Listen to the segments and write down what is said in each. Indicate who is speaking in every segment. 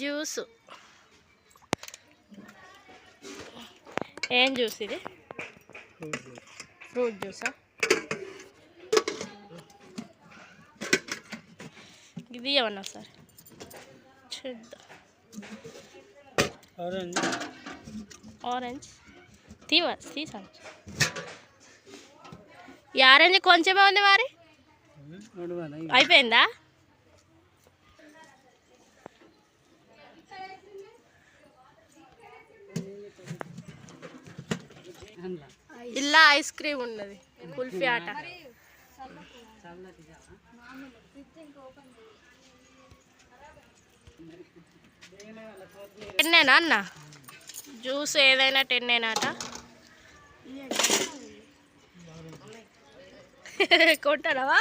Speaker 1: Juice. ఏం juice ఇది? Fruit జ్యూసా? ఇది ఏమన్నా సార్ చూద్దాం. ఆరెంజ్ తీసాను. ఈ ఆరెంజ్ కొంచెమే ఉంది మరి, అయిపోయిందా? ఇలా ఐస్ క్రీమ్ ఉన్నది, కుల్ఫీ ఆట. టెన్నేనా అన్న? జ్యూస్ ఏదైనా టెన్నేనాట. కొంటారా?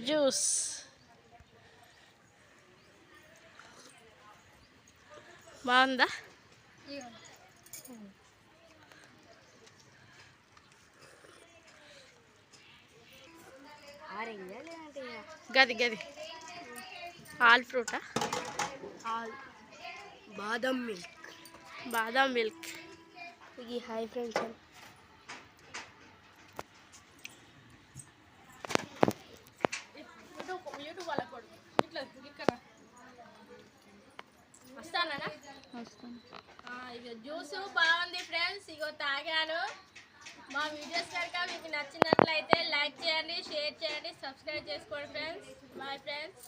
Speaker 1: జ్యూస్ బాగుందా? గది ఆల్ ఫ్రూటా?
Speaker 2: బాదం
Speaker 1: మిల్క్.
Speaker 2: ఇది హై ఫ్రెండ్స్.
Speaker 1: ఇక జ్యూస్ బాగుంది ఫ్రెండ్స్, ఇగో తాగాను. మా వీడియోస్ కనుక మీకు నచ్చినట్లయితే లైక్ చేయండి, షేర్ చేయండి, సబ్స్క్రైబ్ చేసుకోండి ఫ్రెండ్స్. Bye friends.